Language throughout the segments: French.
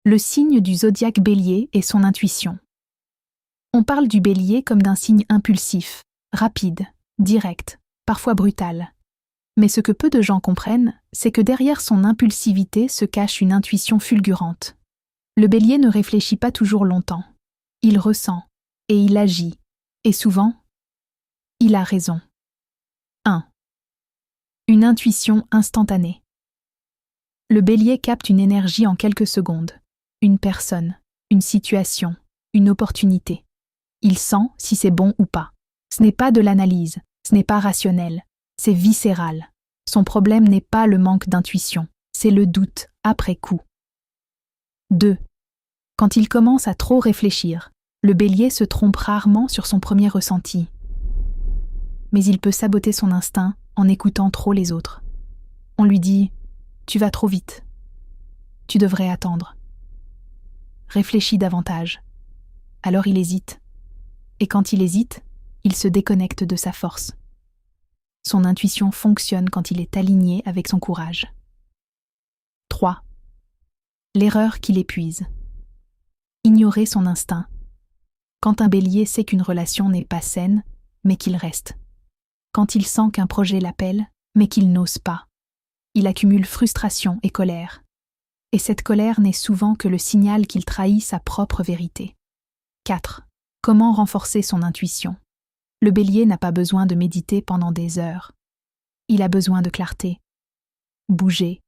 Le signe du zodiaque Bélier et son intuition. On parle du Bélier comme d'un signe impulsif, rapide, direct, parfois brutal. Mais ce que peu de gens comprennent, c'est que derrière son impulsivité se cache une intuition fulgurante. Le Bélier ne réfléchit pas toujours longtemps. Il ressent, et il agit, et souvent, il a raison. 1. Une intuition instantanée. Le Bélier capte une énergie en quelques secondes. Une personne, une situation, une opportunité. Il sent si c'est bon ou pas. Ce n'est pas de l'analyse, ce n'est pas rationnel, c'est viscéral. Son problème n'est pas le manque d'intuition, c'est le doute après coup. 2. Quand il commence à trop réfléchir, le Bélier se trompe rarement sur son premier ressenti. Mais il peut saboter son instinct en écoutant trop les autres. On lui dit « Tu vas trop vite. Tu devrais attendre. » Réfléchis davantage. Alors il hésite. Et quand il hésite, il se déconnecte de sa force. Son intuition fonctionne quand il est aligné avec son courage. 3. L'erreur qui l'épuise. Ignorer son instinct. Quand un Bélier sait qu'une relation n'est pas saine, mais qu'il reste. Quand il sent qu'un projet l'appelle, mais qu'il n'ose pas. Il accumule frustration et colère. Et cette colère n'est souvent que le signal qu'il trahit sa propre vérité. 4. Comment renforcer son intuition ? Le Bélier n'a pas besoin de méditer pendant des heures. Il a besoin de clarté. Bouger,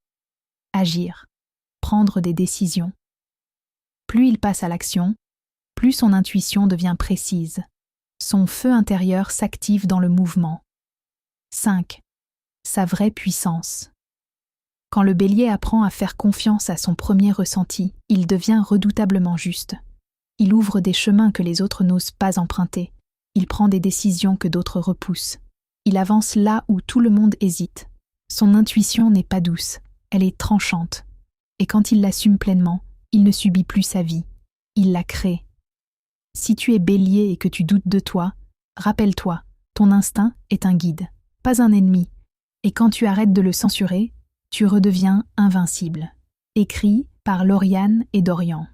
agir, prendre des décisions. Plus il passe à l'action, plus son intuition devient précise. Son feu intérieur s'active dans le mouvement. 5. Sa vraie puissance. Quand le Bélier apprend à faire confiance à son premier ressenti, il devient redoutablement juste. Il ouvre des chemins que les autres n'osent pas emprunter. Il prend des décisions que d'autres repoussent. Il avance là où tout le monde hésite. Son intuition n'est pas douce, elle est tranchante. Et quand il l'assume pleinement, il ne subit plus sa vie. Il la crée. Si tu es Bélier et que tu doutes de toi, rappelle-toi, ton instinct est un guide, pas un ennemi. Et quand tu arrêtes de le censurer, tu redeviens invincible. Écrit par Lauriane et Dorian.